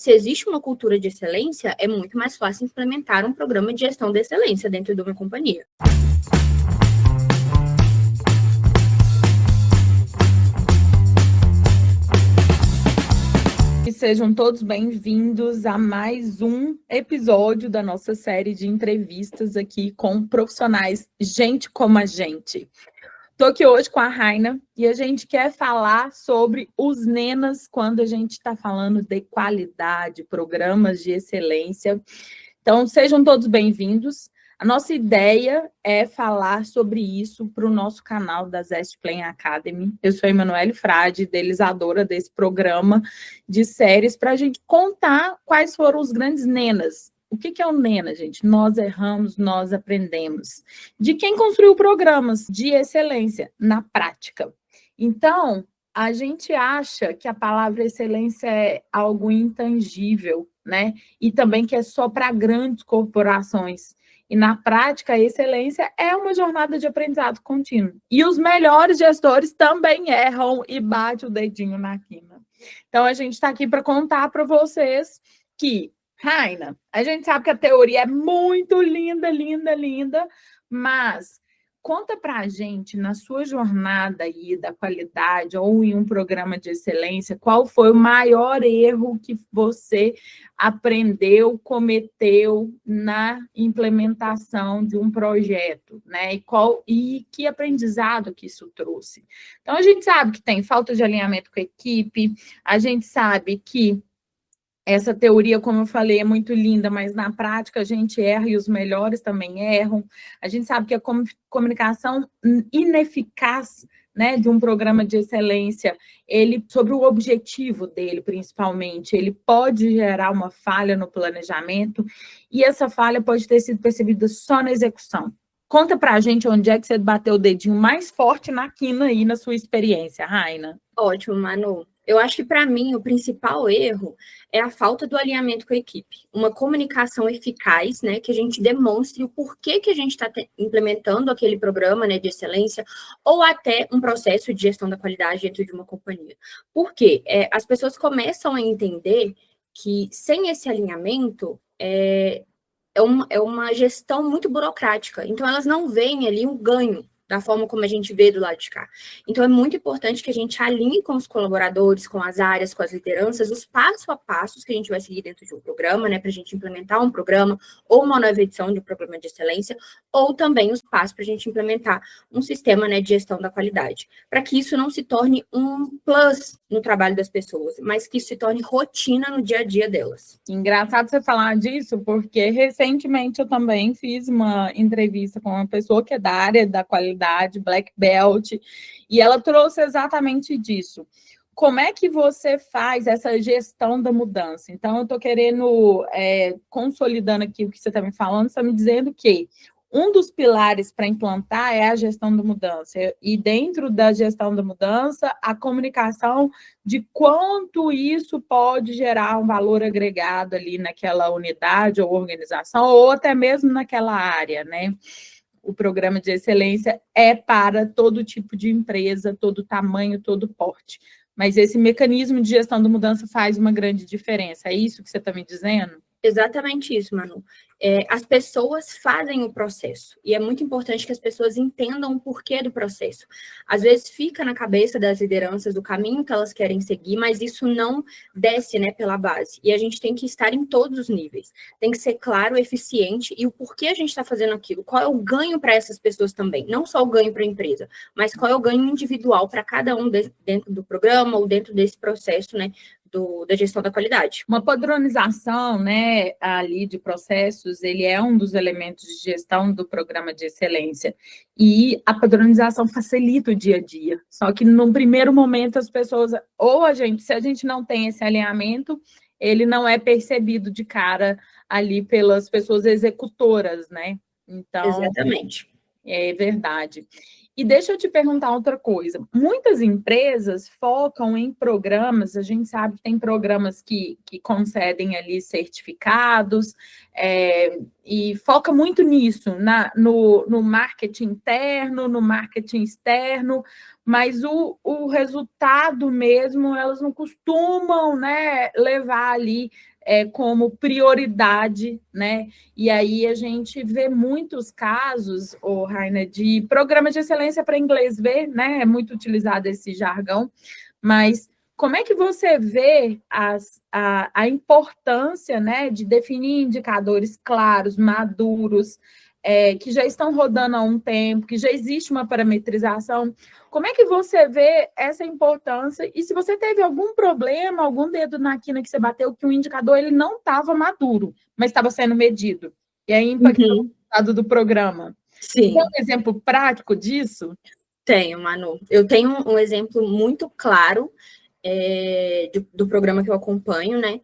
Se existe uma cultura de excelência, é muito mais fácil implementar um programa de gestão de excelência dentro de uma companhia. E sejam todos bem-vindos a mais um episódio da nossa série de entrevistas aqui com profissionais, gente como a gente. Estou aqui hoje com a Raina e a gente quer falar sobre os NENAs quando a gente está falando de qualidade, programas de excelência. Então, sejam todos bem-vindos. A nossa ideia é falar sobre isso para o nosso canal da Zestplan Academy. Eu sou a Emanuele Frade, idealizadora desse programa de séries, para a gente contar quais foram os grandes NENAs. O que é o NENA, gente? Nós erramos, nós aprendemos. De quem construiu programas de excelência na prática. Então, a gente acha que a palavra excelência é algo intangível, né? E também que é só para grandes corporações. E na prática, a excelência é uma jornada de aprendizado contínuo. E os melhores gestores também erram e batem o dedinho na quina. Então, a gente está aqui para contar para vocês que, Raina, a gente sabe que a teoria é muito linda, linda, linda, mas conta para a gente, na sua jornada aí da qualidade ou em um programa de excelência, qual foi o maior erro que você aprendeu, cometeu na implementação de um projeto, né? E que aprendizado que isso trouxe. Então, a gente sabe que tem falta de alinhamento com a equipe, a gente sabe que essa teoria, como eu falei, é muito linda, mas na prática a gente erra e os melhores também erram. A gente sabe que a comunicação ineficaz, né, de um programa de excelência, ele, sobre o objetivo dele, principalmente, ele pode gerar uma falha no planejamento e essa falha pode ter sido percebida só na execução. Conta pra gente onde é que você bateu o dedinho mais forte na quina aí na sua experiência, Raina. Ótimo, Manu. Eu acho que, para mim, o principal erro é a falta do alinhamento com a equipe. Uma comunicação eficaz, né, que a gente demonstre o porquê que a gente está implementando aquele programa, né, de excelência, ou até um processo de gestão da qualidade dentro de uma companhia. Por quê? As pessoas começam a entender que, sem esse alinhamento, é uma gestão muito burocrática. Então, elas não veem ali um ganho da forma como a gente vê do lado de cá. Então, é muito importante que a gente alinhe com os colaboradores, com as áreas, com as lideranças, os passo a passos que a gente vai seguir dentro de um programa, né, para a gente implementar um programa, ou uma nova edição de um programa de excelência, ou também os passos para a gente implementar um sistema, né, de gestão da qualidade, para que isso não se torne um plus no trabalho das pessoas, mas que isso se torne rotina no dia a dia delas. Engraçado você falar disso, porque recentemente eu também fiz uma entrevista com uma pessoa que é da área da qualidade, Black Belt, e ela trouxe exatamente disso. Como é que você faz essa gestão da mudança? Então, eu estou querendo, consolidando aqui o que você está me falando, você está me dizendo que um dos pilares para implantar é a gestão da mudança. E dentro da gestão da mudança, a comunicação de quanto isso pode gerar um valor agregado ali naquela unidade ou organização, ou até mesmo naquela área, né? O programa de excelência é para todo tipo de empresa, todo tamanho, todo porte. Mas esse mecanismo de gestão da mudança faz uma grande diferença. É isso que você está me dizendo? Exatamente isso, Manu. As pessoas fazem o processo, e é muito importante que as pessoas entendam o porquê do processo. Às vezes fica na cabeça das lideranças o caminho que elas querem seguir, mas isso não desce, né, pela base. E a gente tem que estar em todos os níveis. Tem que ser claro, eficiente, e o porquê a gente está fazendo aquilo. Qual é o ganho para essas pessoas também? Não só o ganho para a empresa, mas qual é o ganho individual para cada um dentro do programa ou dentro desse processo, né, da gestão da qualidade. Uma padronização, né, ali de processos, ele é um dos elementos de gestão do programa de excelência. E a padronização facilita o dia a dia. Só que, num primeiro momento, as pessoas, se a gente não tem esse alinhamento, ele não é percebido de cara ali pelas pessoas executoras, né? Então, exatamente. É verdade. E deixa eu te perguntar outra coisa. Muitas empresas focam em programas, a gente sabe que tem programas que concedem ali certificados, e foca muito nisso, no marketing interno, no marketing externo, mas o resultado mesmo, elas não costumam, né, levar ali como prioridade, né? E aí a gente vê muitos casos, Rainer, de programa de excelência para inglês ver, né? É muito utilizado esse jargão, mas como é que você vê a importância, né, de definir indicadores claros, maduros, que já estão rodando há um tempo, que já existe uma parametrização? Como é que você vê essa importância? E se você teve algum problema, algum dedo na quina que você bateu, que o indicador ele não estava maduro, mas estava sendo medido, e aí impactou o resultado do programa? Sim. Tem um exemplo prático disso? Tenho, Manu. Eu tenho um exemplo muito claro do programa que eu acompanho, né?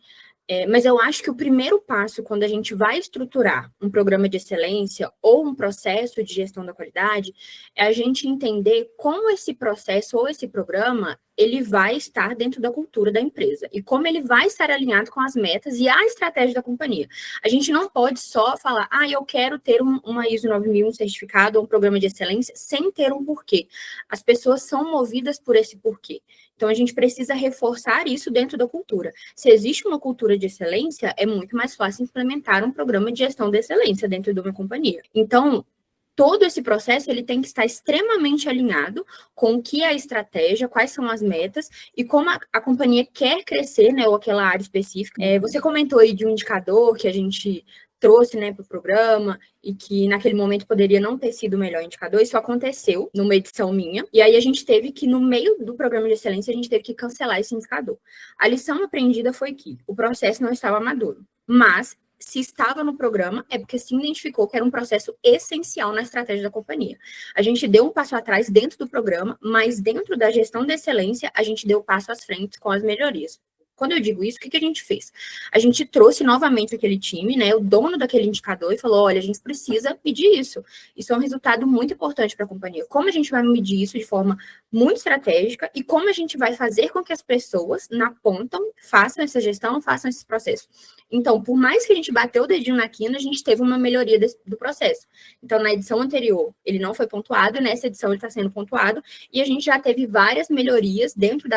Mas eu acho que o primeiro passo, quando a gente vai estruturar um programa de excelência ou um processo de gestão da qualidade, é a gente entender como esse processo ou esse programa ele vai estar dentro da cultura da empresa e como ele vai estar alinhado com as metas e a estratégia da companhia. A gente não pode só falar, eu quero ter uma ISO 9001 certificado ou um programa de excelência sem ter um porquê. As pessoas são movidas por esse porquê. Então, a gente precisa reforçar isso dentro da cultura. Se existe uma cultura de excelência, é muito mais fácil implementar um programa de gestão de excelência dentro de uma companhia. Então, todo esse processo ele tem que estar extremamente alinhado com o que é a estratégia, quais são as metas e como a companhia quer crescer, né, ou aquela área específica. Você comentou aí de um indicador que a gente trouxe, né, para o programa e que naquele momento poderia não ter sido o melhor indicador. Isso aconteceu numa edição minha, e aí a gente teve que, no meio do programa de excelência, a gente teve que cancelar esse indicador. A lição aprendida foi que o processo não estava maduro, mas se estava no programa, é porque se identificou que era um processo essencial na estratégia da companhia. A gente deu um passo atrás dentro do programa, mas dentro da gestão da excelência, a gente deu passo às frentes com as melhorias. Quando eu digo isso, o que a gente fez? A gente trouxe novamente aquele time, né, o dono daquele indicador, e falou, olha, a gente precisa medir isso. Isso é um resultado muito importante para a companhia. Como a gente vai medir isso de forma muito estratégica e como a gente vai fazer com que as pessoas na ponta façam essa gestão, façam esse processo. Então, por mais que a gente bateu o dedinho na quina, a gente teve uma melhoria do processo. Então, na edição anterior, ele não foi pontuado, nessa edição ele está sendo pontuado, e a gente já teve várias melhorias dentro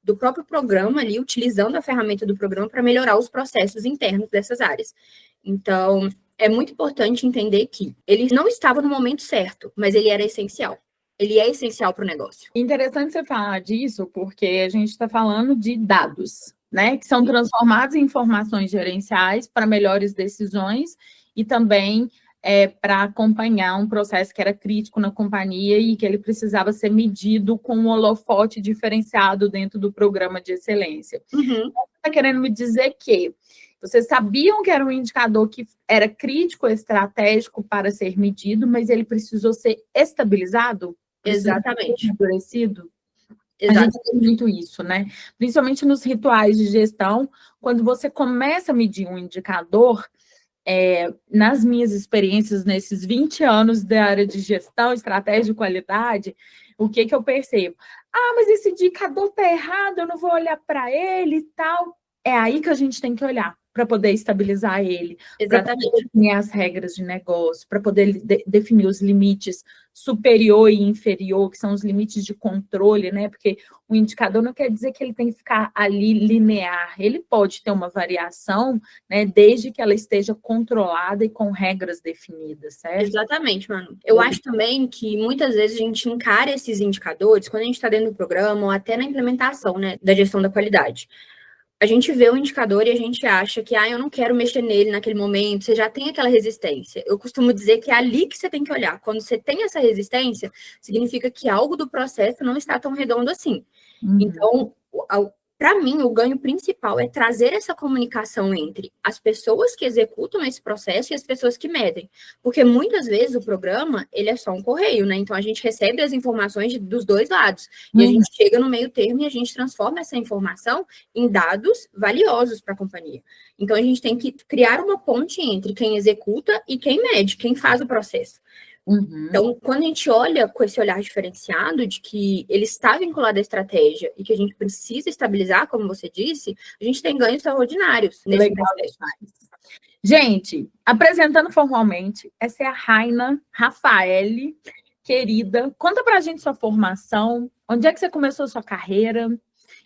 do próprio programa ali, utilizando a ferramenta do programa para melhorar os processos internos dessas áreas. Então, é muito importante entender que ele não estava no momento certo, mas ele era essencial. Ele é essencial para o negócio. Interessante você falar disso, porque a gente está falando de dados, né, que são transformados em informações gerenciais para melhores decisões e também para acompanhar um processo que era crítico na companhia e que ele precisava ser medido com um holofote diferenciado dentro do programa de excelência. Você está querendo me dizer que vocês sabiam que era um indicador que era crítico, estratégico para ser medido, mas ele precisou ser estabilizado? Exatamente. Endurecido? A gente tem muito isso, né? Principalmente nos rituais de gestão, quando você começa a medir um indicador, nas minhas experiências, nesses 20 anos da área de gestão, estratégia e qualidade, o que eu percebo? Mas esse indicador está errado, eu não vou olhar para ele e tal. É aí que a gente tem que olhar, para poder estabilizar ele, para poder definir as regras de negócio, para poder definir os limites superior e inferior, que são os limites de controle, né? Porque o indicador não quer dizer que ele tem que ficar ali linear, ele pode ter uma variação, né? Desde que ela esteja controlada e com regras definidas, certo? Exatamente, Manu. Eu acho também que muitas vezes a gente encara esses indicadores quando a gente está dentro do programa ou até na implementação, né, da gestão da qualidade. A gente vê o indicador e a gente acha que, eu não quero mexer nele naquele momento, você já tem aquela resistência. Eu costumo dizer que é ali que você tem que olhar. Quando você tem essa resistência, significa que algo do processo não está tão redondo assim. Então, para mim, o ganho principal é trazer essa comunicação entre as pessoas que executam esse processo e as pessoas que medem. Porque muitas vezes o programa, ele é só um correio, né? Então, a gente recebe as informações dos dois lados. E a gente chega no meio termo e a gente transforma essa informação em dados valiosos para a companhia. Então, a gente tem que criar uma ponte entre quem executa e quem mede, quem faz o processo. Então, quando a gente olha com esse olhar diferenciado de que ele está vinculado à estratégia e que a gente precisa estabilizar, como você disse, a gente tem ganhos extraordinários nesse processo. Gente, apresentando formalmente, essa é a Raina Rafaeli, querida. Conta pra gente sua formação, onde é que você começou a sua carreira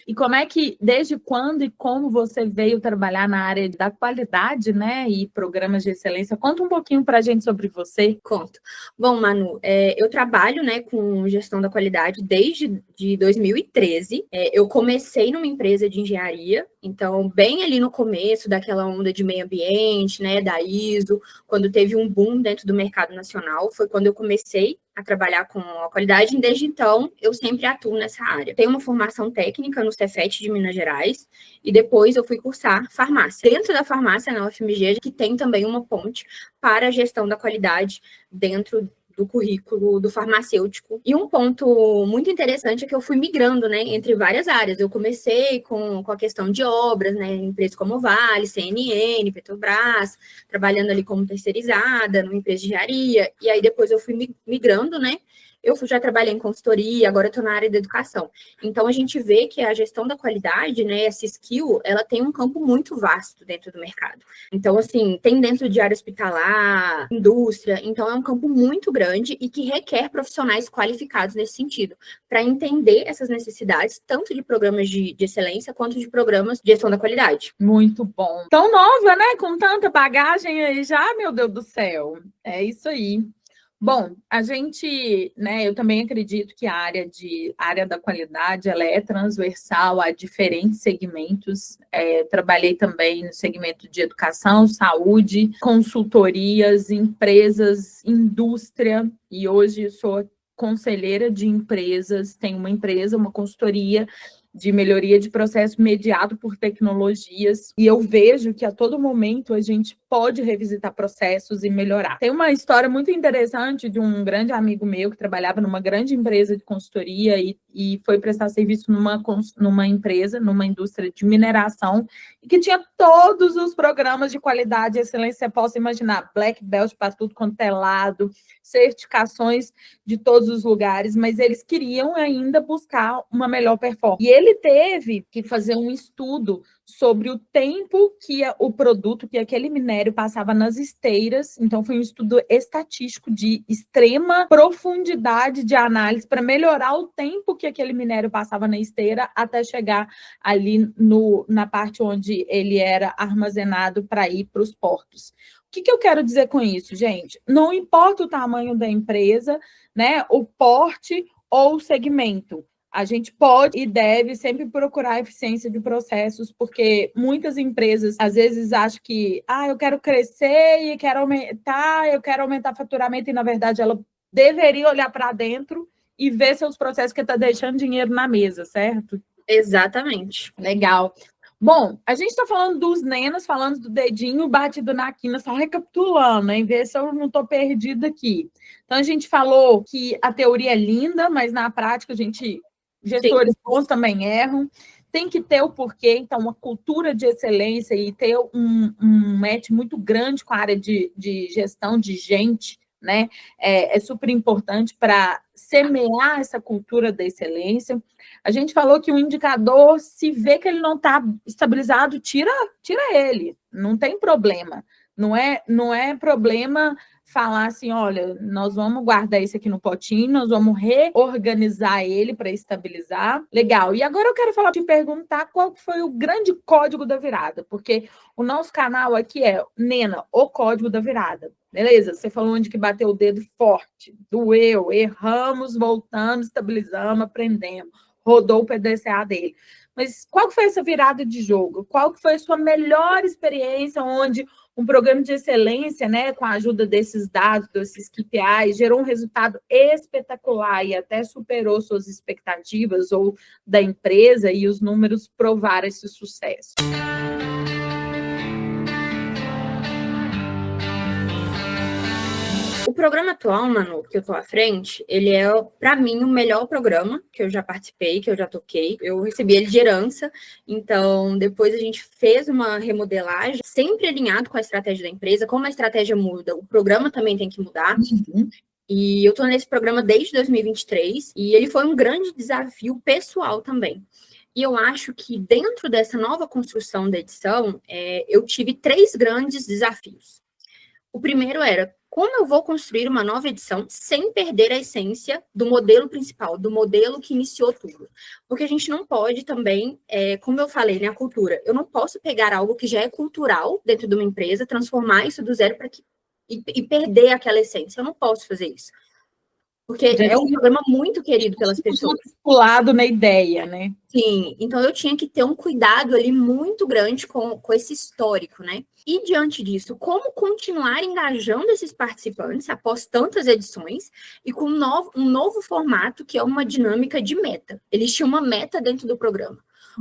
E desde quando e como você veio trabalhar na área da qualidade, né, e programas de excelência? Conta um pouquinho para a gente sobre você. Conto. Bom, Manu, eu trabalho, né, com gestão da qualidade desde 2013. Eu comecei numa empresa de engenharia, então, bem ali no começo daquela onda de meio ambiente, né, da ISO, quando teve um boom dentro do mercado nacional, foi quando eu comecei a trabalhar com a qualidade, e desde então eu sempre atuo nessa área. Tenho uma formação técnica no Cefet de Minas Gerais e depois eu fui cursar farmácia. Dentro da farmácia, na UFMG, que tem também uma ponte para a gestão da qualidade dentro do currículo do farmacêutico. E um ponto muito interessante é que eu fui migrando, né, entre várias áreas. Eu comecei com a questão de obras, né, em empresas como Vale, CNN, Petrobras, trabalhando ali como terceirizada, numa empresa de engenharia, e aí depois eu fui migrando, né, já trabalhei em consultoria, agora estou na área da educação. Então, a gente vê que a gestão da qualidade, né, essa skill, ela tem um campo muito vasto dentro do mercado. Então, assim, tem dentro de área hospitalar, indústria, então é um campo muito grande e que requer profissionais qualificados nesse sentido, para entender essas necessidades, tanto de programas de excelência, quanto de programas de gestão da qualidade. Muito bom. Tão nova, né? Com tanta bagagem aí já, meu Deus do céu. É isso aí. Bom, a gente, né, eu também acredito que a área da qualidade, ela é transversal a diferentes segmentos. Trabalhei também no segmento de educação, saúde, consultorias, empresas, indústria, e hoje sou conselheira de empresas, tenho uma empresa, uma consultoria de melhoria de processo mediado por tecnologias, e eu vejo que a todo momento a gente pode revisitar processos e melhorar. Tem uma história muito interessante de um grande amigo meu que trabalhava numa grande empresa de consultoria e foi prestar serviço numa empresa, numa indústria de mineração, e que tinha todos os programas de qualidade e excelência, você possa imaginar, black belt para tudo quanto é lado, certificações de todos os lugares, mas eles queriam ainda buscar uma melhor performance. E ele teve que fazer um estudo sobre o tempo que o produto, que aquele minério passava nas esteiras. Então, foi um estudo estatístico de extrema profundidade de análise para melhorar o tempo que aquele minério passava na esteira até chegar ali na parte onde ele era armazenado para ir para os portos. O que eu quero dizer com isso, gente? Não importa o tamanho da empresa, né, o porte ou o segmento. A gente pode e deve sempre procurar a eficiência de processos, porque muitas empresas, às vezes, acham que eu quero crescer e quero aumentar faturamento, e, na verdade, ela deveria olhar para dentro e ver seus processos que está deixando dinheiro na mesa, certo? Exatamente. Legal. Bom, a gente está falando dos nenas, falando do dedinho batido na quina, só recapitulando, hein? Ver se eu não estou perdida aqui. Então, a gente falou que a teoria é linda, mas na prática, gestores bons também erram. Tem que ter o porquê, então, uma cultura de excelência e ter um match muito grande com a área de gestão de gente, né? É super importante para semear essa cultura da excelência. A gente falou que o indicador, se vê que ele não está estabilizado, tira ele, não tem problema. Não é problema falar assim, olha, nós vamos guardar isso aqui no potinho, nós vamos reorganizar ele para estabilizar. Legal. E agora eu quero te perguntar qual foi o grande código da virada, porque o nosso canal aqui é Nena, o código da virada. Beleza? Você falou onde que bateu o dedo forte, doeu, erramos, voltamos, estabilizamos, aprendemos, rodou o PDCA dele. Mas qual que foi essa virada de jogo? Qual que foi a sua melhor experiência onde um programa de excelência, né, com a ajuda desses dados, desses KPIs, gerou um resultado espetacular e até superou suas expectativas ou da empresa, e os números provaram esse sucesso? O programa atual, Manu, que eu tô à frente, ele é, para mim, o melhor programa que eu já participei, que eu já toquei. Eu recebi ele de herança, então depois a gente fez uma remodelagem, sempre alinhado com a estratégia da empresa. Como a estratégia muda, o programa também tem que mudar. Uhum. E eu tô nesse programa desde 2023, e ele foi um grande desafio pessoal também. E eu acho que dentro dessa nova construção da edição, eu tive 3 grandes desafios. O primeiro era como eu vou construir uma nova edição sem perder a essência do modelo principal, do modelo que iniciou tudo. Porque a gente não pode também, como eu falei, né, a cultura, eu não posso pegar algo que já é cultural dentro de uma empresa, transformar isso do zero e perder aquela essência. Eu não posso fazer isso. Porque é um programa muito querido pelas pessoas. Vinculado na ideia, né? Sim, então eu tinha que ter um cuidado ali muito grande com esse histórico, né? E diante disso, como continuar engajando esses participantes após tantas edições e com um novo formato que é uma dinâmica de meta. Eles tinham uma meta dentro do programa.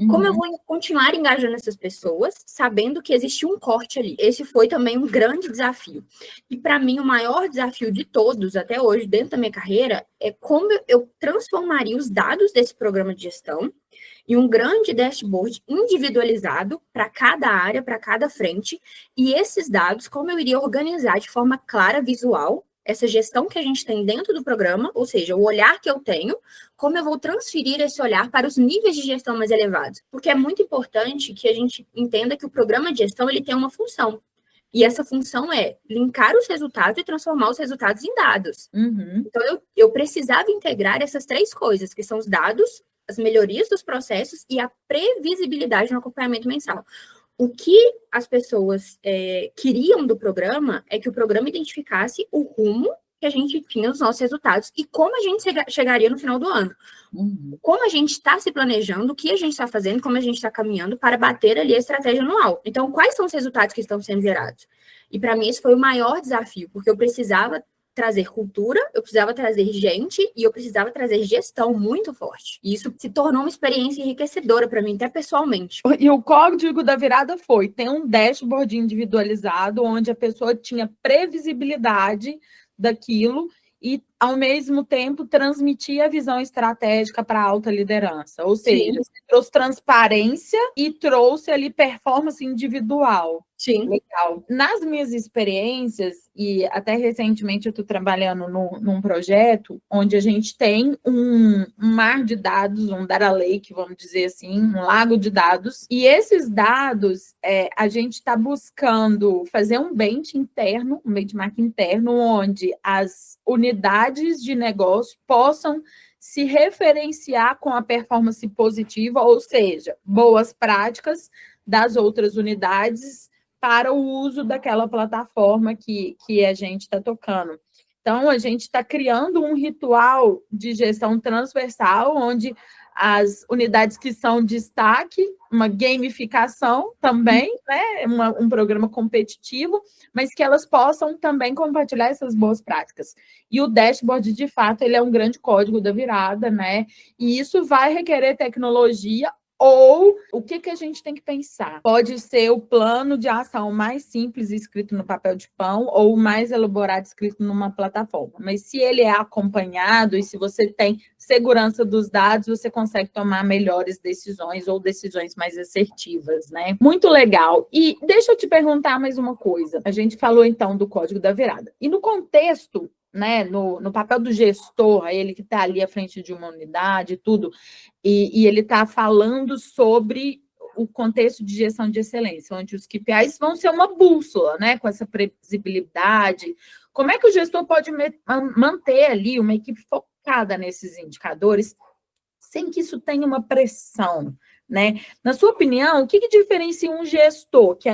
Como eu vou continuar engajando essas pessoas, sabendo que existe um corte ali? Esse foi também um grande desafio. E para mim, o maior desafio de todos até hoje, dentro da minha carreira, é como eu transformaria os dados desse programa de gestão em um grande dashboard individualizado para cada área, para cada frente, e esses dados, como eu iria organizar de forma clara, visual, essa gestão que a gente tem dentro do programa, ou seja, o olhar que eu tenho, como eu vou transferir esse olhar para os níveis de gestão mais elevados. Porque é muito importante que a gente entenda que o programa de gestão ele tem uma função. E essa função é linkar os resultados e transformar os resultados em dados. Então, eu precisava integrar essas três coisas, que são os dados, as melhorias dos processos e a previsibilidade no acompanhamento mensal. O que as pessoas queriam do programa é que o programa identificasse o rumo que a gente tinha nos nossos resultados e como a gente chegaria no final do ano. Como a gente está se planejando, o que a gente está fazendo, como a gente está caminhando para bater ali a estratégia anual. Então, quais são os resultados que estão sendo gerados? E para mim, esse foi o maior desafio, porque eu precisava trazer cultura, eu precisava trazer gente e eu precisava trazer gestão muito forte. E isso se tornou uma experiência enriquecedora para mim, até pessoalmente. E o código da virada tem um dashboard individualizado, onde a pessoa tinha previsibilidade daquilo e, ao mesmo tempo, transmitir a visão estratégica para a alta liderança. Ou seja, trouxe transparência e trouxe ali performance individual. Sim. Legal. Nas minhas experiências, e até recentemente eu estou trabalhando num projeto onde a gente tem um mar de dados, um data lake, vamos dizer assim, um lago de dados, e esses dados a gente está buscando fazer um benchmark interno, onde as unidades de negócio possam se referenciar com a performance positiva, ou seja, boas práticas das outras unidades para o uso daquela plataforma que a gente está tocando. Então, a gente está criando um ritual de gestão transversal, onde as unidades que são destaque, uma gamificação também, né? Um programa competitivo, mas que elas possam também compartilhar essas boas práticas. E o dashboard, de fato, ele é um grande código da virada, né? E isso vai requerer tecnologia. Ou o que a gente tem que pensar? Pode ser o plano de ação mais simples escrito no papel de pão ou o mais elaborado escrito numa plataforma. Mas se ele é acompanhado e se você tem segurança dos dados, você consegue tomar melhores decisões ou decisões mais assertivas, né? Muito legal. E deixa eu te perguntar mais uma coisa. A gente falou, então, do código da virada. E no contexto, né, no papel do gestor, ele que está ali à frente de uma unidade, tudo, e ele está falando sobre o contexto de gestão de excelência, onde os KPIs vão ser uma bússola, né, com essa previsibilidade. Como é que o gestor pode manter ali uma equipe focada nesses indicadores, sem que isso tenha uma pressão, né? Na sua opinião, o que diferencia um gestor que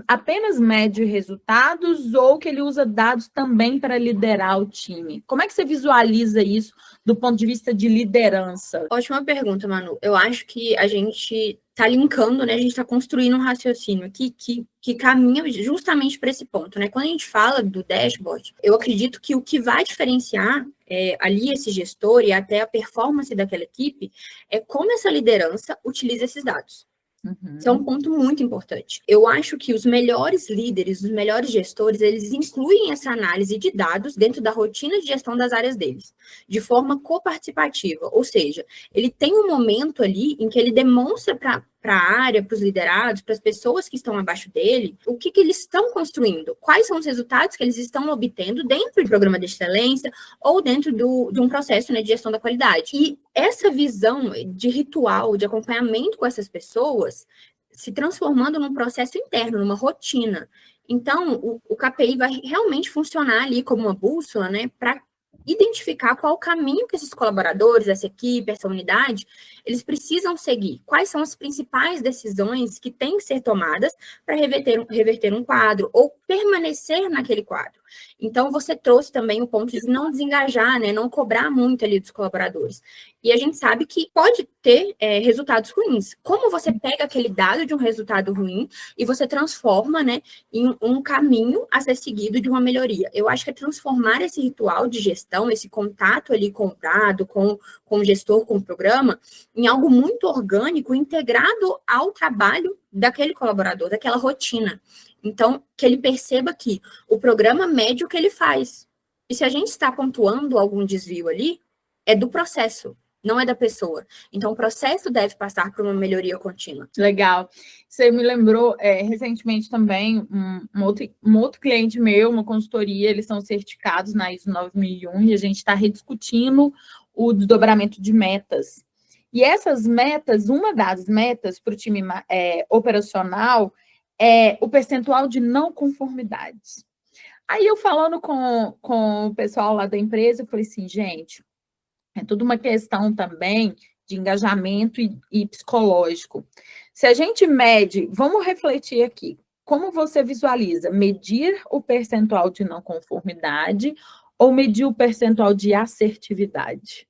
apenas mede resultados ou que ele usa dados também para liderar o time? Como é que você visualiza isso do ponto de vista de liderança? Ótima pergunta, Manu. Eu acho que a gente está linkando, né? A gente está construindo um raciocínio aqui que caminha justamente para esse ponto, né? Quando a gente fala do dashboard, eu acredito que o que vai diferenciar ali esse gestor e até a performance daquela equipe é como essa liderança utiliza esses dados. Isso é um ponto muito importante. Eu acho que os melhores líderes, os melhores gestores, eles incluem essa análise de dados dentro da rotina de gestão das áreas deles, de forma coparticipativa. Ou seja, ele tem um momento ali em que ele demonstra para a área, para os liderados, para as pessoas que estão abaixo dele, o que eles estão construindo, quais são os resultados que eles estão obtendo dentro do programa de excelência ou dentro de um processo, né, de gestão da qualidade. E essa visão de ritual, de acompanhamento com essas pessoas, se transformando num processo interno, numa rotina. Então, o KPI vai realmente funcionar ali como uma bússola, né, para identificar qual o caminho que esses colaboradores, essa equipe, essa unidade, eles precisam seguir. Quais são as principais decisões que têm que ser tomadas para reverter um quadro ou permanecer naquele quadro. Então, você trouxe também o ponto de não desengajar, né, não cobrar muito ali dos colaboradores. E a gente sabe que pode ter resultados ruins. Como você pega aquele dado de um resultado ruim e você transforma, né, em um caminho a ser seguido de uma melhoria? Eu acho que é transformar esse ritual de gestão, esse contato ali com o dado, com o gestor, com o programa, em algo muito orgânico, integrado ao trabalho daquele colaborador, daquela rotina. Então, que ele perceba que o programa mede o que ele faz. E se a gente está pontuando algum desvio ali, é do processo, não é da pessoa. Então, o processo deve passar por uma melhoria contínua. Legal. Você me lembrou, recentemente também, um outro cliente meu, uma consultoria, eles são certificados na ISO 9001 e a gente está rediscutindo o desdobramento de metas. E essas metas, uma das metas para o time operacional é o percentual de não conformidades. Aí eu falando com o pessoal lá da empresa, eu falei assim, gente, é tudo uma questão também de engajamento e psicológico. Se a gente mede, vamos refletir aqui, como você visualiza? Medir o percentual de não conformidade ou medir o percentual de assertividade?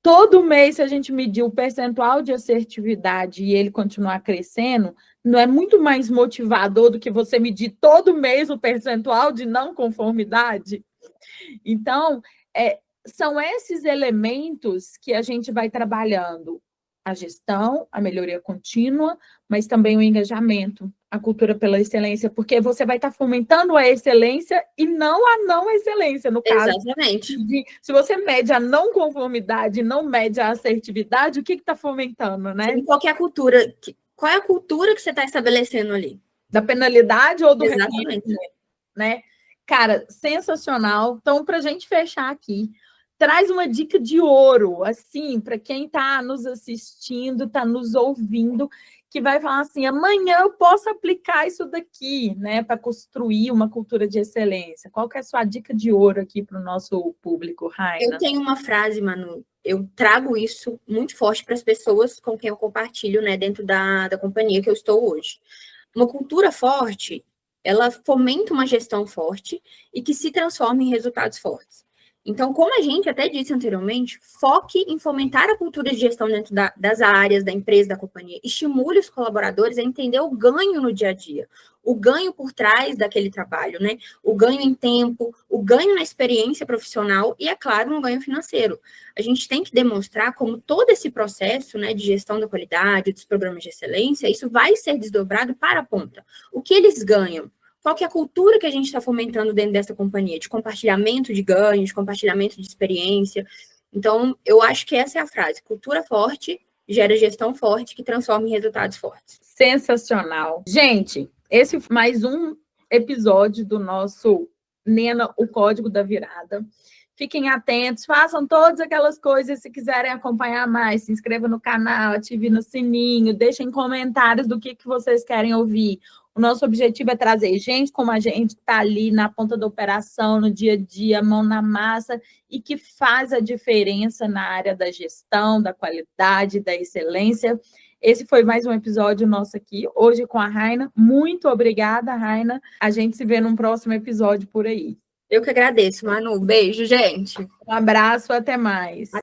Todo mês, se a gente medir o percentual de assertividade e ele continuar crescendo, não é muito mais motivador do que você medir todo mês o percentual de não conformidade? Então, são esses elementos que a gente vai trabalhando. A gestão, a melhoria contínua, mas também o engajamento, a cultura pela excelência, porque você vai estar fomentando a excelência e não a não excelência, no caso. Exatamente. Se você mede a não conformidade e não mede a assertividade, o que está fomentando, né? Qual é a cultura? Qual é a cultura que você está estabelecendo ali? Da penalidade ou do reconhecimento, né? Cara, sensacional. Então, para a gente fechar aqui, traz uma dica de ouro, assim, para quem está nos assistindo, está nos ouvindo, que vai falar assim, amanhã eu posso aplicar isso daqui, né, para construir uma cultura de excelência. Qual que é a sua dica de ouro aqui para o nosso público, Raina? Eu tenho uma frase, Manu, eu trago isso muito forte para as pessoas com quem eu compartilho, né, dentro da companhia que eu estou hoje. Uma cultura forte, ela fomenta uma gestão forte e que se transforma em resultados fortes. Então, como a gente até disse anteriormente, foque em fomentar a cultura de gestão dentro das áreas, da empresa, da companhia. Estimule os colaboradores a entender o ganho no dia a dia, o ganho por trás daquele trabalho, né? O ganho em tempo, o ganho na experiência profissional e, é claro, um ganho financeiro. A gente tem que demonstrar como todo esse processo, né, de gestão da qualidade, dos programas de excelência, isso vai ser desdobrado para a ponta. O que eles ganham? Qual que é a cultura que a gente está fomentando dentro dessa companhia? De compartilhamento de ganhos, de compartilhamento de experiência. Então, eu acho que essa é a frase. Cultura forte gera gestão forte, que transforma em resultados fortes. Sensacional. Gente, esse foi mais um episódio do nosso Nena, o Código da Virada. Fiquem atentos, façam todas aquelas coisas. Se quiserem acompanhar mais, se inscrevam no canal, ativem no sininho, deixem comentários do que vocês querem ouvir. O nosso objetivo é trazer gente como a gente que está ali na ponta da operação, no dia a dia, mão na massa, e que faz a diferença na área da gestão, da qualidade, da excelência. Esse foi mais um episódio nosso aqui, hoje com a Raina. Muito obrigada, Raina. A gente se vê num próximo episódio por aí. Eu que agradeço, Manu. Beijo, gente. Um abraço, até mais.